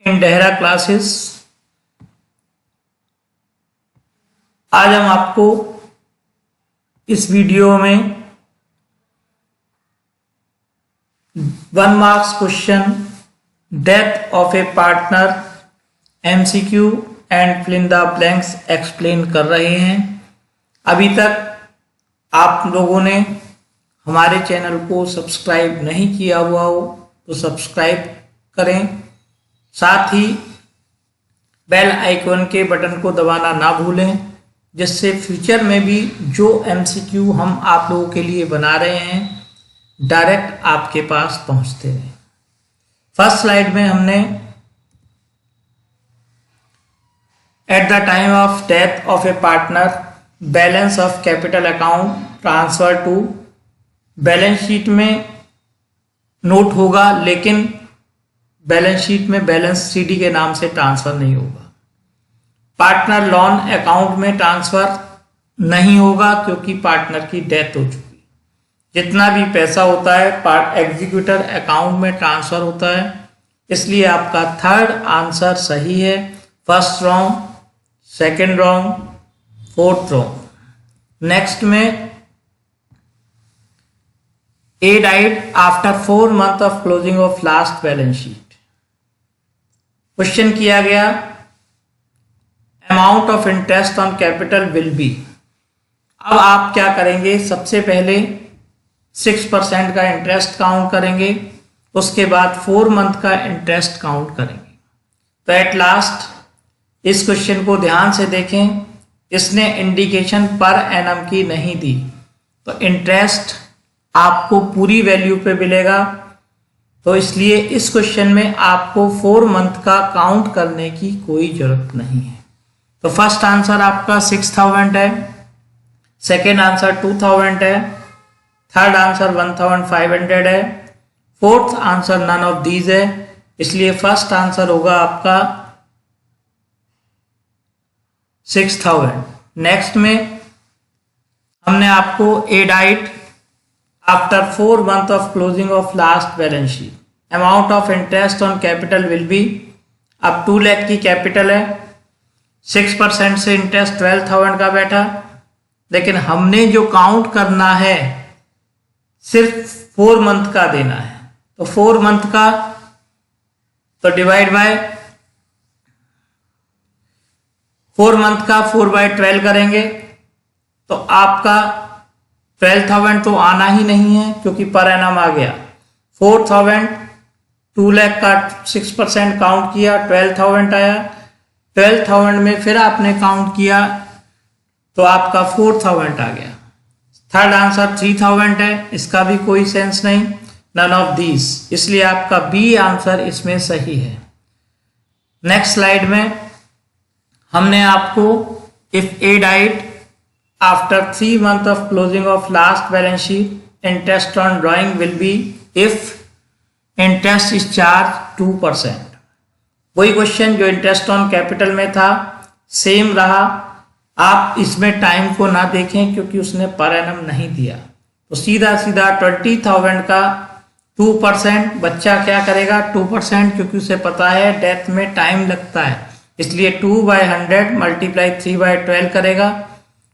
इन Dehra classes. आज हम आपको इस वीडियो में 1 marks question death of a partner MCQ and fill in the blanks explain कर रहे हैं। अभी तक आप लोगों ने हमारे चैनल को सब्सक्राइब नहीं किया हुआ हो तो सब्सक्राइब करें, साथ ही बेल आइकन के बटन को दबाना ना भूलें, जिससे फ्यूचर में भी जो MCQ हम आप लोगों के लिए बना रहे हैं डायरेक्ट आपके पास पहुंचते रहे। फर्स्ट स्लाइड में हमने at the time of death of a partner balance of capital account transfer to, balance sheet में नोट होगा लेकिन बैलेंस शीट में बैलेंस CD के नाम से ट्रांसफर नहीं होगा। पार्टनर लोन अकाउंट में ट्रांसफर नहीं होगा क्योंकि पार्टनर की डेथ हो चुकी। जितना भी पैसा होता है एग्जीक्यूटर अकाउंट में ट्रांसफर होता है, इसलिए आपका थर्ड आंसर सही है। First wrong, second wrong, fourth wrong. Next में A died after 4 months of closing of last balance sheet। Question किया गया amount of interest on capital will be. अब आप क्या करेंगे, सबसे पहले 6% का इंटरेस्ट काउंट करेंगे, उसके बाद 4 मंथ का इंटरेस्ट काउंट करेंगे। तो एट लास्ट इस क्वेश्चन को ध्यान से देखें, इसने इंडिकेशन पर एनम की नहीं दी, तो इंटरेस्ट आपको पूरी वैल्यू पे मिलेगा। तो इसलिए इस क्वेश्चन में आपको 4 मंथ का काउंट करने की कोई जरूरत नहीं है। तो फर्स्ट आंसर आपका 6000 है, सेकेंड आंसर 2000 है, थर्ड आंसर 1500 है, fourth answer none of these है, इसलिए फर्स्ट आंसर होगा आपका 6000। नेक्स्ट में हमने आपको ए diet after 4 months of closing of last balance sheet, amount of interest on capital will be, अब 2 लाख की कैपिटल है, 6% से इंटरेस्ट 12,000 का बैठा, लेकिन हमने जो काउंट करना है सिर्फ 4 मंथ का देना है। तो 4 मंथ का तो डिवाइड बाय 4 मंथ का 4/12 करेंगे तो आपका 12,000 तो आना ही नहीं है क्योंकि पर एनम आ गया। 4,000, 2 लाख का 6% काउंट किया, 12,000 आया। 12,000 में फिर आपने काउंट किया तो आपका 4,000 आ गया। थर्ड आंसर 3,000 है, इसका भी कोई सेंस नहीं, नन ऑफ दीज, इसलिए आपका बी आंसर इसमें सही है। नेक्स्ट स्लाइड में हमने आपको if A diet after 3 months of closing of last balance sheet, interest on drawing will be if interest is charged 2%। वही क्वेश्चन जो इंटरेस्ट ऑन कैपिटल में था सेम रहा। आप इसमें टाइम को ना देखें क्योंकि उसने पर एनम नहीं दिया, तो सीधा सीधा 20,000 का 2%, बच्चा क्या करेगा 2%, क्योंकि उसे पता है डेथ में टाइम लगता है, इसलिए 2/100 मल्टीप्लाई 3/12 करेगा।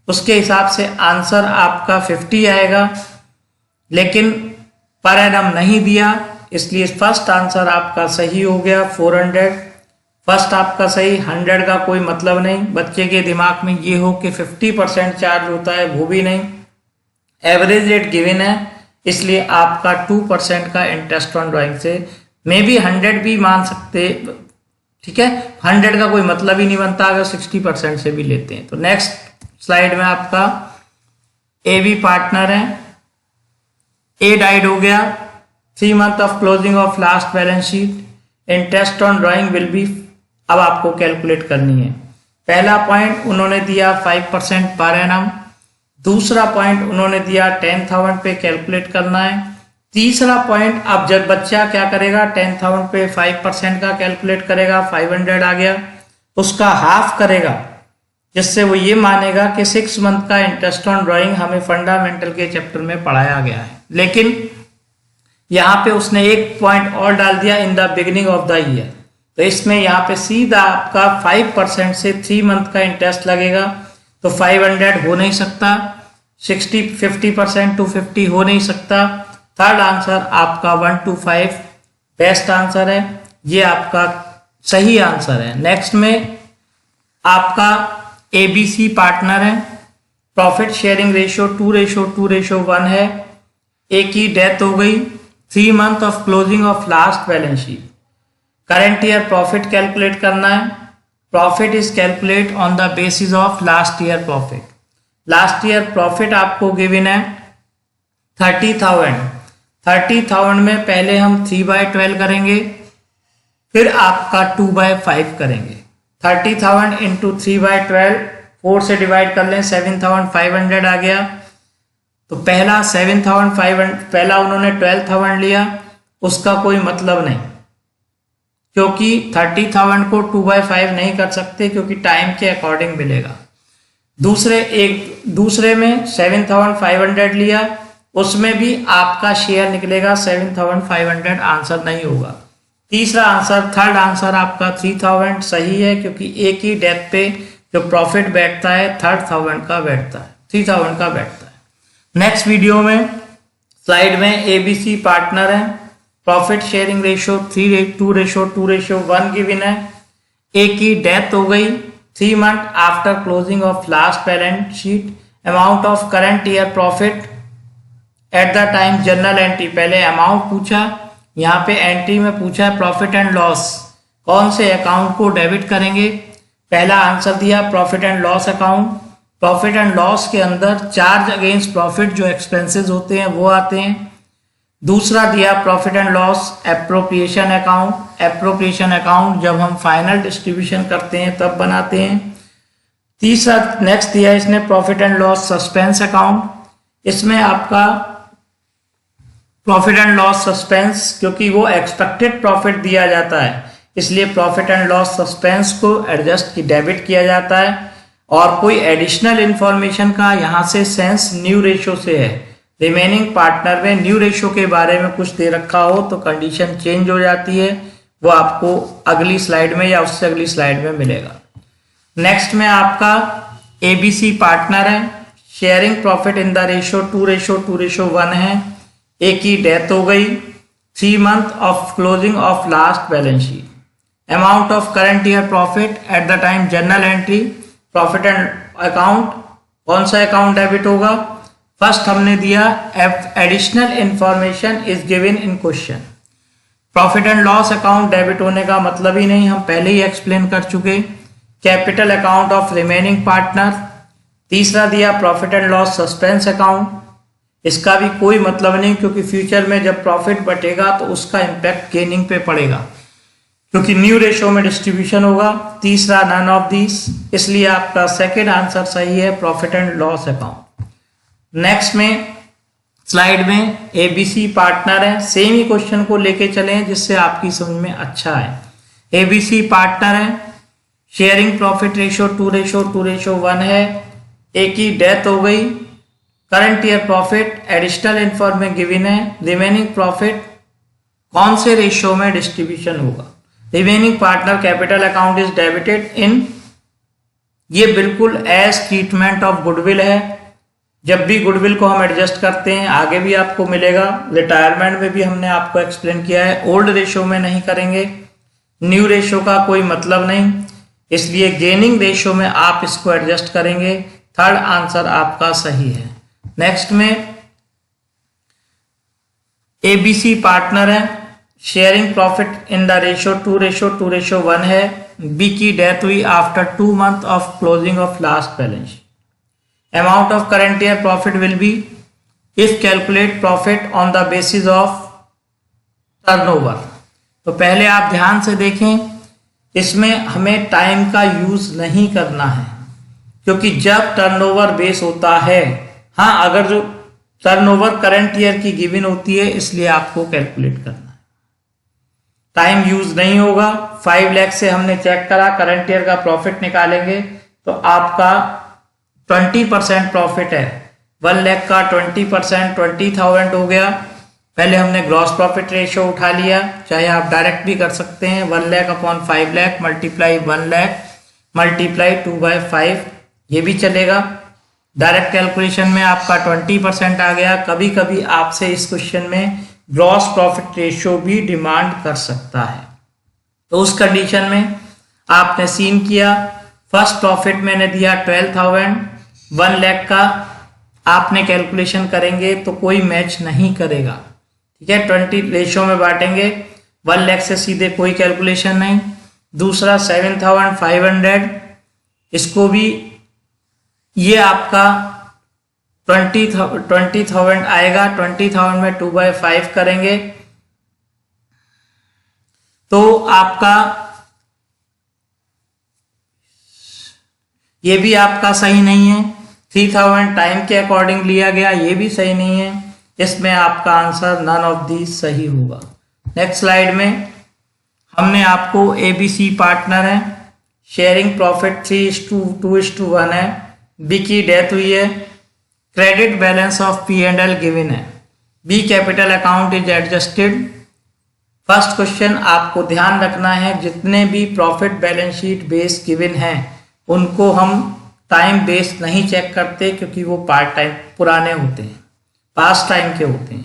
उसके हिसाब से आंसर आपका 50 आएगा, लेकिन पर एनम नहीं दिया, इसलिए फर्स्ट आंसर आपका सही हो गया 400। फर्स्ट आपका सही, 100 का कोई मतलब नहीं। बच्चे के दिमाग में ये हो कि 50% चार्ज होता है, वो भी नहीं। एवरेज रेट गिवन है, इसलिए आपका 2% का इंटरेस्ट ऑन ड्राइंग से मे बी 100 भी मान सकते, ठीक है। 100 का कोई मतलब ही नहीं बनता अगर 60% से भी लेते हैं। तो नेक्स्ट स्लाइड में आपका ए बी पार्टनर है, ए डाइड हो गया, 3 months of closing of last balance sheet, interest on drawing will be, अब आपको कैलकुलेट करनी है। पहला पॉइंट उन्होंने दिया 5% पर एनम, दूसरा पॉइंट उन्होंने दिया 10,000 पे कैलकुलेट करना है, तीसरा पॉइंट अब जब बच्चा क्या करेगा 10,000 पे 5% का कैलकुलेट करेगा, 500 आ गया, उसका हाफ करेगा, जिससे वो ये मानेगा कि 6 मंथ का इंटरेस्ट ऑन ड्राइंग हमें फंडामेंटल के चैप्टर में पढ़ाया गया है। लेकिन यहाँ पे उसने एक पॉइंट और डाल दिया in the beginning of the year, तो इसमें यहाँ पे सीधा आपका 5% से 3 मंथ का इंटरेस्ट लगेगा, तो 500 हो नहीं सकता, 50% टू 50 हो नहीं सकता। थर्ड आंसर आपका 125 बेस्ट आंसर है, ये आपका सही आंसर है। नेक्स्ट में आपका ABC पार्टनर है, प्रॉफिट शेयरिंग रेशियो 2:2:1 है, एक की डेथ हो गई, 3 month of closing of last balance sheet, current year profit calculate करना है। Profit is calculate on the basis of last year profit. Last year profit आपको गिवन है 30,000। 30,000 में पहले हम 3/12 करेंगे, फिर आपका 2/5 करेंगे। 30,000 इंटू 3/12, 4 से डिवाइड कर लें, 7,500 आ गया। तो पहला 7,500, पहला उन्होंने 12,000 लिया, उसका कोई मतलब नहीं, क्योंकि 30,000 को 2/5 नहीं कर सकते, क्योंकि टाइम के अकॉर्डिंग मिलेगा। दूसरे में 7,500 लिया, उसमें भी आपका शेयर निकलेगा 7,500, आंसर नहीं होगा। तीसरा आंसर, थर्ड आंसर आपका 3,000 सही है, क्योंकि एक ही डेथ पे जो प्रॉफिट बैठता है 3,000 का बैठता है, 3,000 का बैठता है। नेक्स्ट वीडियो में स्लाइड में ABC पार्टनर है, प्रॉफिट शेयरिंग रेशियो 3:2:1 गिवन है, एक की डेथ हो गई, 3 month after closing of last balance sheet, amount of current year profit eight the time general entry. पहले अमाउंट पूछा, यहाँ पे एंट्री में पूछा है प्रॉफिट एंड लॉस, कौन से अकाउंट को डेबिट करेंगे। पहला आंसर दिया profit and loss account. Profit and loss के अंदर चार्ज अगेंस्ट प्रॉफिट जो एक्सपेंसेस होते हैं वो आते हैं। दूसरा दिया profit and loss appropriation account. Appropriation account जब हम फाइनल डिस्ट्रीब्यूशन करते हैं तब बनाते हैं। तीसरा नेक्स्ट दिया इसने profit and loss suspense account. इसमें आपका प्रॉफिट एंड लॉस सस्पेंस, क्योंकि वो एक्सपेक्टेड प्रॉफिट दिया जाता है, इसलिए प्रॉफिट एंड लॉस सस्पेंस को एडजस्ट की डेबिट किया जाता है। और कोई एडिशनल इंफॉर्मेशन का यहाँ से सेंस न्यू रेशो से है। रिमेनिंग पार्टनर में न्यू रेशो के बारे में कुछ दे रखा हो तो कंडीशन चेंज हो जाती है, वो आपको अगली स्लाइड में या उससे अगली स्लाइड में मिलेगा। नेक्स्ट में आपका ABC पार्टनर है, sharing profit in the ratio 2:2:1 है, एक की डेथ हो गई, 3 month of closing of last balance sheet, amount of current year profit eight the time general entry. Profit and account, कौन सा अकाउंट डेबिट होगा। फर्स्ट हमने दिया additional information is given in question. Profit and loss account debit होने का मतलब ही नहीं, हम पहले ही एक्सप्लेन कर चुके। Capital account of remaining partner. तीसरा दिया profit and loss suspense account, इसका भी कोई मतलब नहीं, क्योंकि फ्यूचर में जब प्रॉफिट बटेगा तो उसका इम्पैक्ट गेनिंग पे पड़ेगा, क्योंकि न्यू रेशो में डिस्ट्रीब्यूशन होगा। तीसरा नन ऑफ दिस, इसलिए आपका सेकेंड आंसर सही है, profit and loss account. Next में स्लाइड में ABC पार्टनर है, सेम ही क्वेश्चन को लेके चलें जिससे आपकी समझ में अच्छा है। ABC पार्टनर है, शेयरिंग प्रॉफिट रेशियो 2:2:1 है, एक की डेथ हो गई, current year profit additional information given है, रिमेनिंग प्रॉफिट कौन से रेशियो में डिस्ट्रीब्यूशन होगा। Remaining partner capital account is debited in, ये बिल्कुल एज ट्रीटमेंट ऑफ गुडविल है। जब भी गुडविल को हम एडजस्ट करते हैं, आगे भी आपको मिलेगा, रिटायरमेंट में भी हमने आपको एक्सप्लेन किया है, ओल्ड रेशियो में नहीं करेंगे, न्यू रेशियो का कोई मतलब नहीं, इसलिए गेनिंग रेशियो में आप इसको एडजस्ट करेंगे। थर्ड आंसर आपका सही है। नेक्स्ट में ABC पार्टनर है, sharing profit in the ratio 2:2:1 है, B की डेथ हुई after 2 month of closing of last balance. Amount of current year profit will be if calculate profit on the basis of turnover. तो पहले आप ध्यान से देखें, इसमें हमें टाइम का यूज नहीं करना है, क्योंकि जब टर्नओवर बेस होता है, हाँ अगर जो टर्नओवर करंट ईयर की गिवन होती है इसलिए आपको कैलकुलेट करना है, टाइम यूज नहीं होगा। 5 लाख से हमने चेक करा, करंट ईयर का प्रॉफिट निकालेंगे तो आपका 20% प्रॉफिट है, 1 लाख का 20% 20,000 हो गया, पहले हमने ग्रॉस प्रॉफिट रेशियो उठा लिया, चाहे आप डायरेक्ट भी कर सकते हैं, 1 lakh upon 5 lakh multiply 1 lakh multiply 2/5, ये भी चलेगा। डायरेक्ट कैलकुलेशन में आपका 20% आ गया। कभी कभी आपसे इस क्वेश्चन में ग्रॉस प्रॉफिट रेशियो भी डिमांड कर सकता है, तो उस कंडीशन में आपने सीन किया। फर्स्ट प्रॉफिट मैंने दिया 12,000, 1 लाख का आपने कैलकुलेशन करेंगे तो कोई मैच नहीं करेगा, ठीक है। 20 रेशियो में बांटेंगे, 1 लाख से सीधे कोई कैलकुलेशन नहीं। दूसरा 7,500, इसको भी ये आपका 20,000 आएगा। 20,000 में 2/5 करेंगे तो आपका ये भी आपका सही नहीं है। 3,000 टाइम के अकॉर्डिंग लिया गया, ये भी सही नहीं है। इसमें आपका आंसर नन ऑफ दीज सही होगा। नेक्स्ट स्लाइड में हमने आपको ABC पार्टनर है, शेयरिंग प्रॉफिट 3:2:1 है, बी की डेथ हुई है, credit balance of P&L given है, B capital account is adjusted. First question आपको ध्यान रखना है, जितने भी profit balance sheet base given हैं उनको हम टाइम बेस नहीं चेक करते, क्योंकि वो पार्ट टाइम पुराने होते हैं, पास्ट टाइम के होते हैं।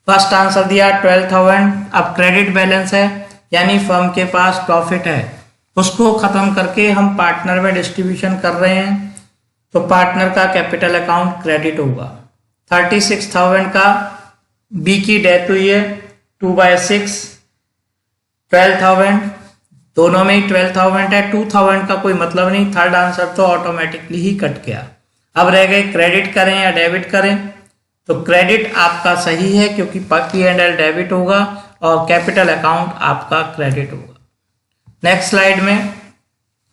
फर्स्ट आंसर दिया 12,000। अब क्रेडिट बैलेंस है, यानी फर्म के पास प्रॉफिट है, उसको खत्म करके हम पार्टनर में डिस्ट्रीब्यूशन कर रहे हैं, तो पार्टनर का कैपिटल अकाउंट क्रेडिट होगा। 36,000 का बी की डेथ हुई है, 2/6, 12,000 दोनों में ही 12,000 है, 2,000 का कोई मतलब नहीं। थर्ड आंसर तो ऑटोमेटिकली ही कट गया। अब रह गए क्रेडिट करें या डेबिट करें, तो क्रेडिट आपका सही है क्योंकि P&L डेबिट होगा और कैपिटल अकाउंट आपका क्रेडिट होगा। नेक्स्ट स्लाइड में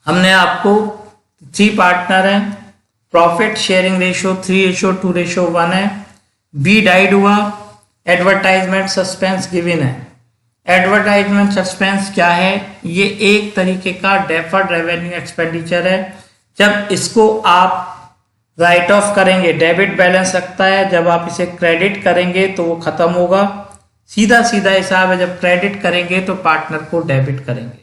हमने आपको 3 पार्टनर हैं, प्रॉफिट शेयरिंग रेशियो 3:2:1 है, बी डाइड हुआ, एडवर्टाइजमेंट सस्पेंस गिवन है। एडवर्टाइजमेंट सस्पेंस क्या है? ये एक तरीके का डेफर्ड रेवेन्यू एक्सपेंडिचर है। जब इसको आप राइट ऑफ करेंगे, डेबिट बैलेंस रखता है, जब आप इसे क्रेडिट करेंगे तो वो खत्म होगा। सीधा सीधा हिसाब है, जब क्रेडिट करेंगे तो पार्टनर को डेबिट करेंगे।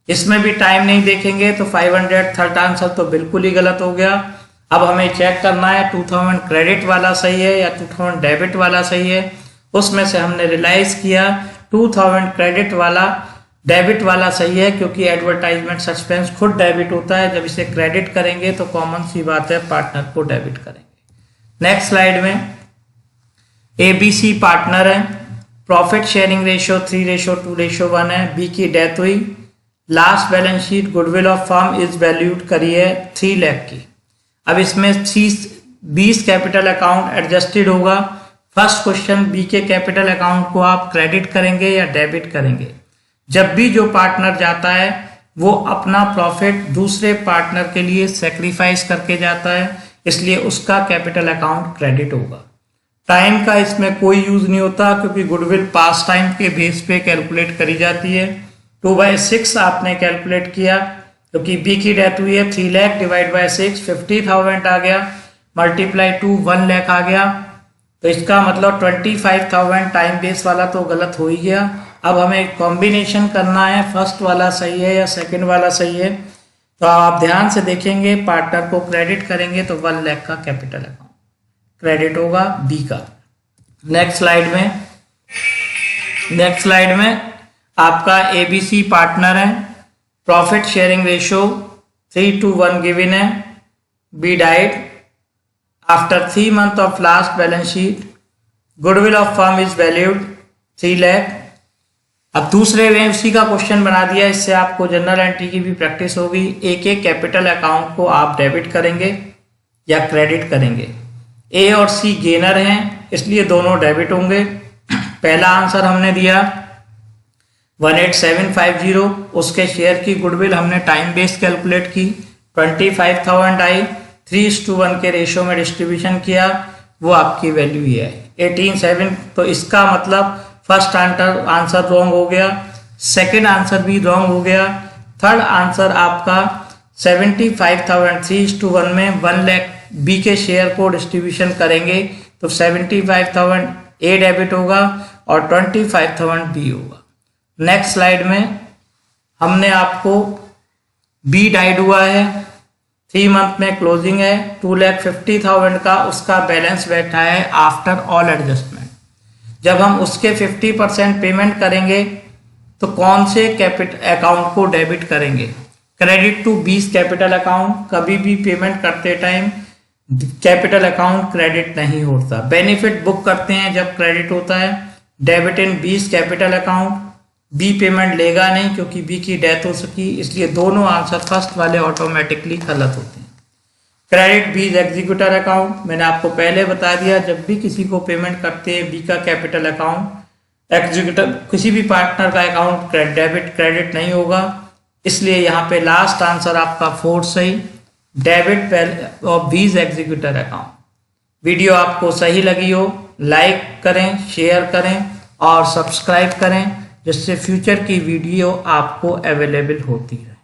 इसमें भी टाइम नहीं देखेंगे तो 500 थर्ड आंसर तो बिल्कुल ही गलत हो गया। अब हमें चेक करना है 2000 क्रेडिट वाला सही है या 2000 डेबिट वाला सही है। उसमें से हमने रियलाइज किया 2000 क्रेडिट वाला डेबिट वाला सही है, क्योंकि एडवर्टाइजमेंट सस्पेंस खुद डेबिट होता है। जब इसे क्रेडिट करेंगे तो कॉमन सी बात है पार्टनर को डेबिट करेंगे। नेक्स्ट स्लाइड में ABC पार्टनर है, प्रॉफिट शेयरिंग रेशियो 3:2:1 है, बी की डेथ हुई, last balance sheet goodwill of firm is valued करी है 3 लाख की। अब इसमें 20 कैपिटल अकाउंट एडजस्टेड होगा। फर्स्ट क्वेश्चन, बी के कैपिटल अकाउंट को आप क्रेडिट करेंगे या डेबिट करेंगे? जब भी जो पार्टनर जाता है वो अपना प्रॉफिट दूसरे पार्टनर के लिए सेक्रीफाइस करके जाता है, इसलिए उसका कैपिटल अकाउंट क्रेडिट होगा। टाइम का इसमें कोई यूज नहीं होता, क्योंकि गुडविल पास टाइम के बेस पे कैलकुलेट करी जाती है। 2/6 आपने कैलकुलेट किया, क्योंकि बी की डेथ हुई है 3 लाख डिवाइड बाय 6 50,000 आ गया, मल्टीप्लाई 2 1 लाख आ गया। तो इसका मतलब 25,000 टाइम बेस वाला तो गलत हो ही गया। अब हमें कॉम्बिनेशन करना है, फर्स्ट वाला सही है या सेकंड वाला सही है। तो आप ध्यान से देखेंगे, पार्टनर को क्रेडिट करेंगे तो 1 लाख का कैपिटल अकाउंट क्रेडिट होगा बी का। नेक्स्ट स्लाइड में आपका ABC पार्टनर है, प्रॉफिट शेयरिंग रेशियो 3:1 गिवन है, B died after 3 months of last balance sheet, goodwill of firm is valued 3 lakh. अब दूसरे में उसी का क्वेश्चन बना दिया, इससे आपको जनरल एंट्री की भी प्रैक्टिस होगी। एक एक कैपिटल अकाउंट को आप डेबिट करेंगे या क्रेडिट करेंगे। ए और सी गेनर हैं, इसलिए दोनों डेबिट होंगे। पहला आंसर हमने दिया 18750, उसके शेयर की गुडविल हमने टाइम बेस्ड कैलकुलेट की, 25,000 आई, 3:1 के रेशियो में डिस्ट्रीब्यूशन किया, वो आपकी वैल्यू ये है 18,700। तो इसका मतलब फर्स्ट आंसर रॉन्ग हो गया, सेकंड आंसर भी रॉन्ग हो गया, थर्ड आंसर आपका 75,000 3:1 में 1 लाख बी के शेयर को डिस्ट्रीब्यूशन करेंगे तो 75,000 ए डेबिट होगा और 25,000 बी होगा। नेक्स्ट स्लाइड में हमने आपको बी डाइड हुआ है, 3 मंथ में क्लोजिंग है, 2,50,000 का उसका बैलेंस बैठा है आफ्टर ऑल एडजस्टमेंट। जब हम उसके 50% पेमेंट करेंगे तो कौन से कैपिटल अकाउंट को डेबिट करेंगे? Credit to B's capital account. कभी भी पेमेंट करते टाइम कैपिटल अकाउंट क्रेडिट नहीं होता। बेनिफिट बुक करते हैं जब क्रेडिट होता है। डेबिट इन बीस कैपिटल अकाउंट। बी पेमेंट लेगा नहीं क्योंकि बी की डेथ हो सकी, इसलिए दोनों आंसर फर्स्ट वाले ऑटोमेटिकली गलत होते हैं। क्रेडिट बीज एग्जीक्यूटर अकाउंट, मैंने आपको पहले बता दिया जब भी किसी को पेमेंट करते हैं बी का कैपिटल अकाउंट एग्जीक्यूटर किसी भी पार्टनर का अकाउंट डेबिट क्रेडिट नहीं होगा, इसलिए यहाँ पे लास्ट आंसर आपका 4 सही, डेबिट और बीज एग्जीक्यूटर अकाउंट। वीडियो आपको सही लगी हो लाइक करें, शेयर करें और सब्सक्राइब करें जिससे फ्यूचर की वीडियो आपको अवेलेबल होती है।